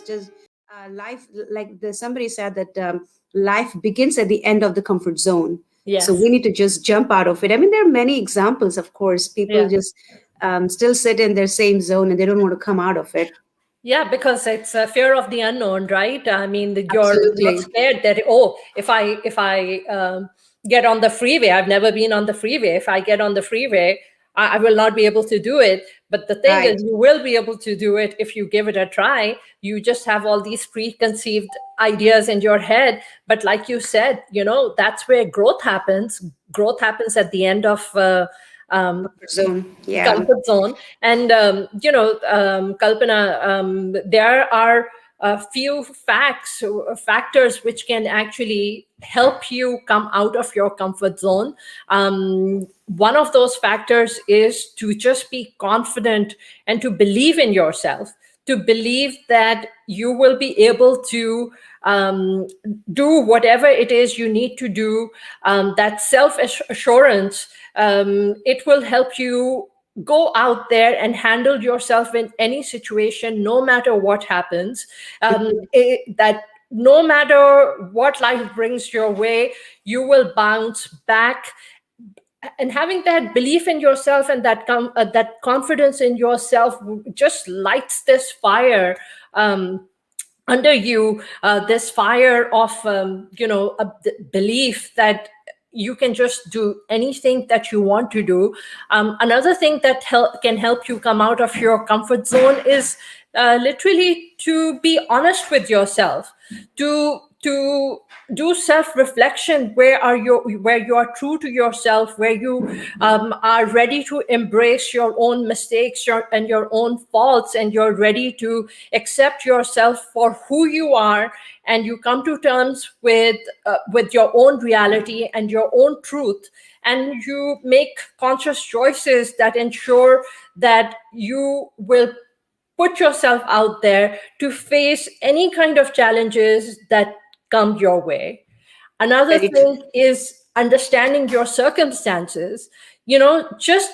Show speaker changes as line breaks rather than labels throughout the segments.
just life, like somebody said that life begins at the end of the comfort zone. So
Yes.
we need to just jump out of it. I mean, there are many examples, of course. People
Yeah.
just still sit in their same zone and they don't want to come out of it.
Yeah, because it's a fear of the unknown, right? I mean, you're
Absolutely.
scared that, oh, if I get on the freeway, I've never been on the freeway. If I get on the freeway, I will not be able to do it. But the thing
Right.
is, you will be able to do it if you give it a try. You just have all these preconceived ideas in your head. But like you said, that's where growth happens. Growth happens at the end of um,
Comfort zone. Yeah.
comfort zone. And Kalpana, there are a few factors which can actually help you come out of your comfort zone. One of those factors is to just be confident and to believe in yourself, to believe that you will be able to do whatever it is you need to do. That self assurance, it will help you go out there and handle yourself in any situation, no matter what happens. That no matter what life brings your way, you will bounce back. And having that belief in yourself and that confidence in yourself just lights this fire under you, this fire of belief that you can just do anything that you want to do. Another thing that can help you come out of your comfort zone is literally to be honest with yourself, to do self reflection, where you are true to yourself, where you are ready to embrace your own mistakes and your own faults, and you're ready to accept yourself for who you are, and you come to terms with your own reality and your own truth, and you make conscious choices that ensure that you will put yourself out there to face any kind of challenges that come your way. Another
Very true.
thing is understanding your circumstances, just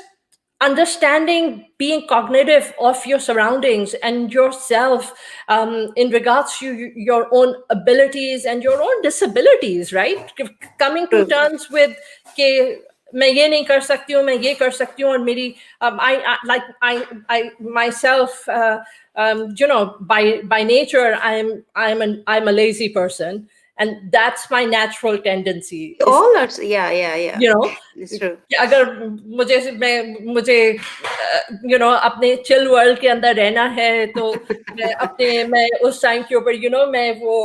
understanding, being cognitive of your surroundings and yourself, in regards to your own abilities and your own disabilities, right? Coming to
True.
terms with कि मैं ये नहीं कर सकती हूँ, मैं ये कर सकती हूँ, और मेरी I like I myself, by nature, I'm a lazy person, and that's my natural tendency. Is,
All are, yeah, yeah, yeah.
you know
It's true.
कि अगर मुझे अपने चिल वर्ल्ड के अंदर रहना है, तो मैं उस टाइम के ऊपर मैं वो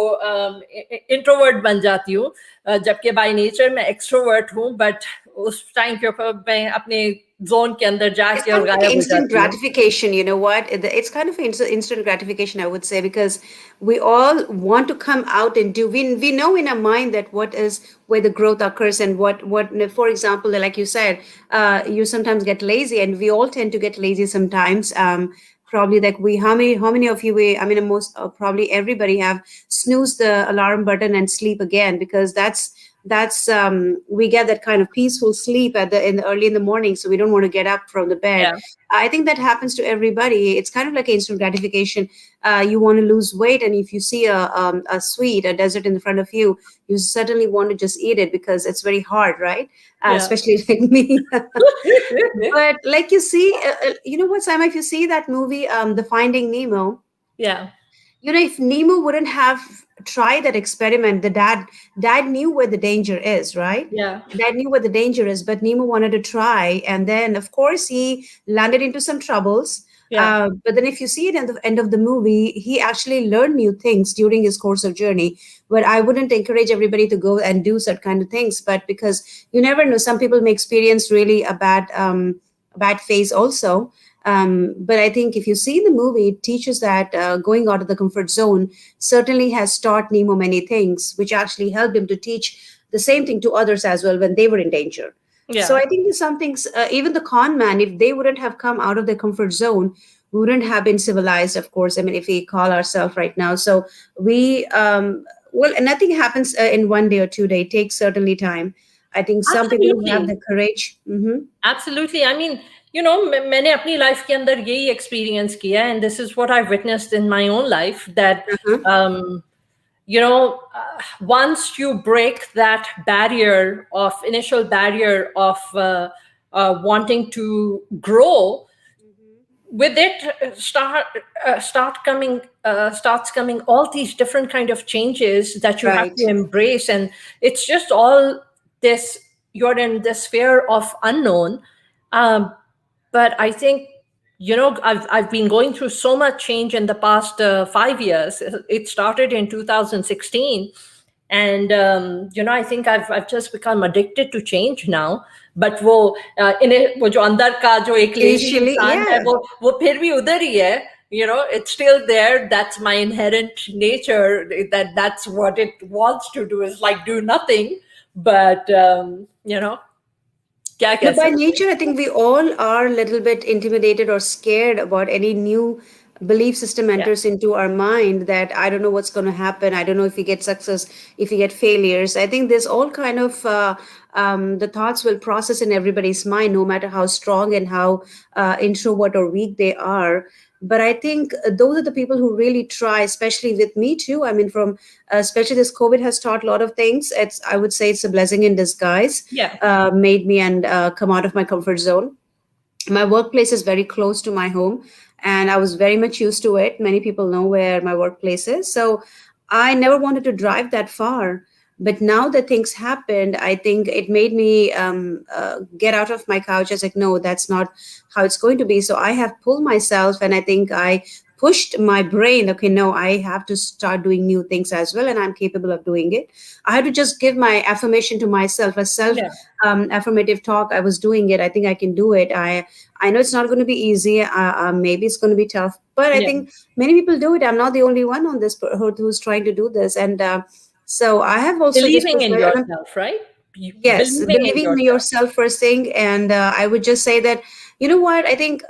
इंट्रोवर्ट बन जाती हूँ, जबकि बाय नेचर मैं एक्सट्रोवर्ट हूँ, बट उस टाइम के ऊपर मैं अपने जोन के अंदर
It's
जाके
kind
और
of like
गायब हो
instant
जाती हूँ.
gratification, you know what? It's kind of instant gratification, I would say, because we all want to come out and do. We know in our mind that what is where the growth occurs, and what. For example, like you said, you sometimes get lazy, and we all tend to get lazy sometimes. Probably like how many of you, I mean, most probably everybody have snoozed the alarm button and sleep again, because that's we get that kind of peaceful sleep in the early in the morning, so we don't want to get up from the bed.
Yeah.
I think that happens to everybody. It's kind of like instant gratification. You want to lose weight, and if you see a sweet, a dessert in front of you, you certainly want to just eat it because it's very hard, right?
Yeah.
Especially like me. But like you see, you know what, Simon? If you see that movie, The Finding Nemo,
Yeah.
if Nemo wouldn't have tried that experiment, the dad knew where the danger is, right?
Yeah.
Dad knew where the danger is, but Nemo wanted to try, and then of course he landed into some troubles.
Yeah.
But then, if you see it at the end of the movie, he actually learned new things during his course of journey. But I wouldn't encourage everybody to go and do such kind of things. But because you never know, some people may experience really a bad phase also. But I think if you see the movie, it teaches that going out of the comfort zone certainly has taught Nemo many things, which actually helped him to teach the same thing to others as well when they were in danger. So
Yeah.
I think there's some things, even the con man, if they wouldn't have come out of their comfort zone, we wouldn't have been civilized, of course. I mean, if we call ourselves right now. So well, nothing happens in one day or 2 days. It takes certainly time. I think some people who have
Absolutely.
the courage.
Absolutely. I mean, मैंने अपनी life के अंदर यही experience किया, and this is what I've witnessed in my own life, that
Uh-huh.
um, once you break that initial barrier of wanting to grow,
Mhm.
with it starts coming all these different kind of changes that you have
Right.
to embrace, and it's just all this, you're in this sphere of unknown. um, but I think, I've been going through so much change in the past 5 years. It started in 2016, and I think I've just become addicted to change now. But इन्हें वो जो अंदर का जो एक lazy
Initially,
इंसान है,
yeah.
वो फिर भी उधर ही है. It's still there. That's my inherent nature. That's what it wants to do, is like do nothing. But क्या कह
No, by
सकते
nature, I
हैं?
think we all are a little bit intimidated or scared about any new belief system
Yeah.
enters into our mind, that I don't know what's going to happen. I don't know if we get success, if we get failures. I think there's all kind of the thoughts will process in everybody's mind, no matter how strong and how introvert or weak they are. But I think those are the people who really try, especially with me too. I mean, from especially this COVID has taught a lot of things. I would say it's a blessing in disguise.
Yeah.
Made me and come out of my comfort zone. My workplace is very close to my home, and I was very much used to it. Many people know where my workplace is, so I never wanted to drive that far. But now that things happened, I think it made me get out of my couch. I was like, no, that's not how it's going to be. So I have pulled myself, and I think I pushed my brain. Okay, no, I have to start doing new things as well, and I'm capable of doing it. I had to just give my affirmation to myself, a self
Yeah.
affirmative talk. I was doing it. I think I can do it. I know it's not going to be easy. Maybe it's going to be tough, but I
Yeah.
think many people do it. I'm not the only one on this who's trying to do this, and so I have also just
Believing
pushed
in
my.
yourself, right?
Yes,
Believing in
believing in
yourself.
yourself first thing, and I would just say that, you know what, I think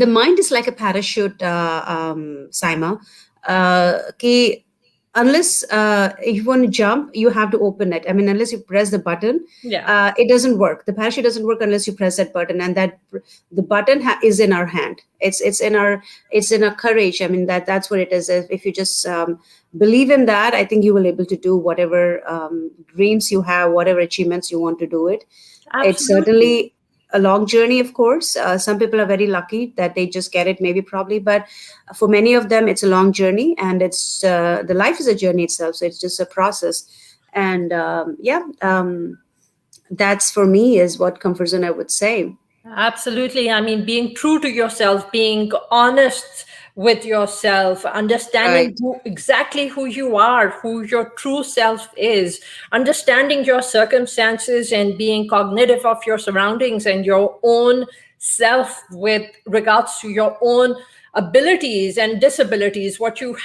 the mind is like a parachute, Saima. Ki unless if you want to jump, you have to open it. I mean, unless you press the button,
Yeah.
it doesn't work. The parachute doesn't work unless you press that button, and that the button is in our hand. It's in our courage. I mean, that's what it is. If you just believe in that, I think you will able to do whatever dreams you have, whatever achievements you want to do it. It's
Absolutely.
certainly a long journey, of course. Some people are very lucky that they just get it, maybe, probably, but for many of them, it's a long journey, and it's the life is a journey itself. So it's just a process, and that's for me is what comfort zone I would say.
Absolutely. I mean, being true to yourself, being honest with yourself, understanding
Right,
exactly who you are, who your true self is, understanding your circumstances, and being cognitive of your surroundings and your own self with regards to your own abilities and disabilities, what you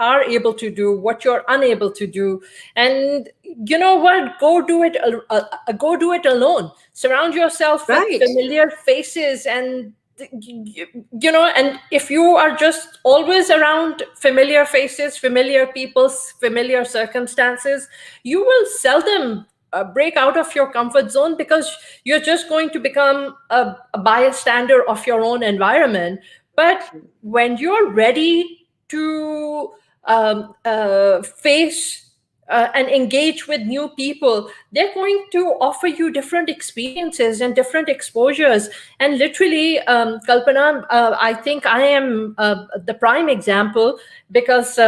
are able to do, what you're unable to do. And you know what, go do it alone. Surround yourself with
right,
familiar faces, and and if you are just always around familiar faces, familiar people, familiar circumstances, you will seldom break out of your comfort zone, because you're just going to become a bystander of your own environment. But when you're ready to face and engage with new people, they're going to offer you different experiences and different exposures. And literally, Kalpana, I think I am the prime example, because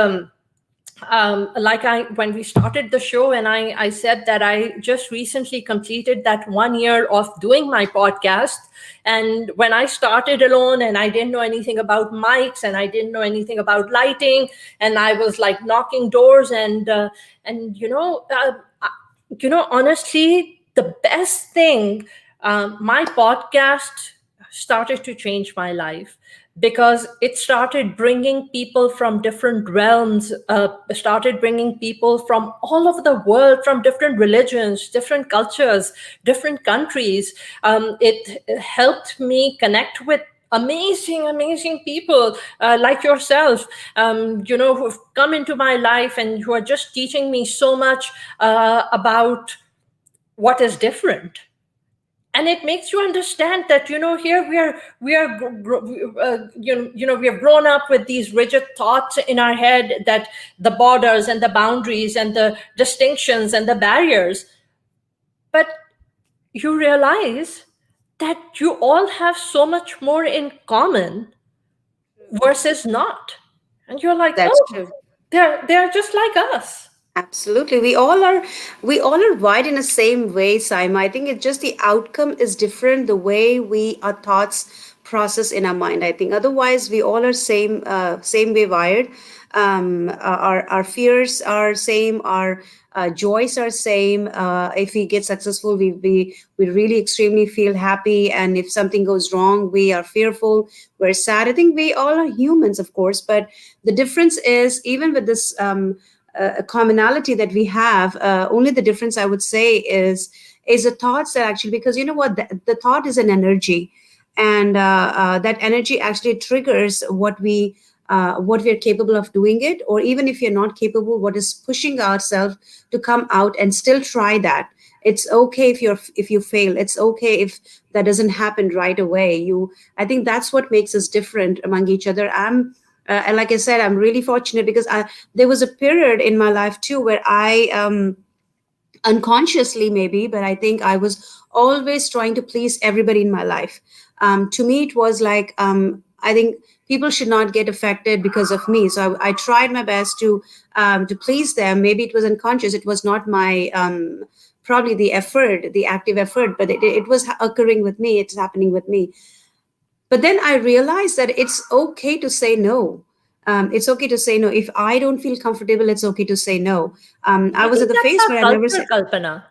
like when we started the show, and I said that I just recently completed that 1 year of doing my podcast. And when I started alone, and I didn't know anything about mics, and I didn't know anything about lighting, and I was like knocking doors, and honestly, the best thing, my podcast started to change my life, because it started bringing people from different realms, started bringing people from all over the world, from different religions, different cultures, different countries. It helped me connect with amazing people, like yourself, who've come into my life and who are just teaching me so much about what is different. And it makes you understand that, here we have grown up with these rigid thoughts in our head, that the borders and the boundaries and the distinctions and the barriers. But you realize that you all have so much more in common versus not. And you're like,
That's
oh,
true.
they're just like us.
Absolutely. We all are wired in the same way, Saima. I think it's just the outcome is different, the way we our thoughts process in our mind. I think otherwise we all are same way wired. Our fears are same, our joys are same. If we get successful, we really extremely feel happy, and if something goes wrong, we are fearful, we're sad. I think we all are humans, of course, but the difference is, even with this a commonality that we have. Only the difference I would say is the thoughts that actually, because you know what, the thought is an energy, and that energy actually triggers what we are capable of doing it, or even if you're not capable, what is pushing ourselves to come out and still try that. It's okay if you fail. It's okay if that doesn't happen right away. I think that's what makes us different among each other. And like I said, I'm really fortunate because there was a period in my life too where I unconsciously maybe, but I think I was always trying to please everybody in my life. To me, it was like, I think people should not get affected because of me. So I tried my best to please them. Maybe it was unconscious. It was not my probably the effort, the active effort, but it was occurring with me. It's happening with me. But then I realized that it's okay to say no. It's okay to say no. If I don't feel comfortable, it's okay to say no. I
I
was at
think
the
that's
phase
our
where I never
culture,
said.
Kalpana.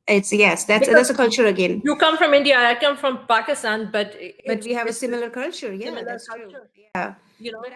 It's yes, that's
Because
a culture again.
you come from India, I come from Pakistan, but
But
it's
we have a
it's a
similar culture. Yeah,
similar
that's true.
culture.
Yeah.
You
But
know,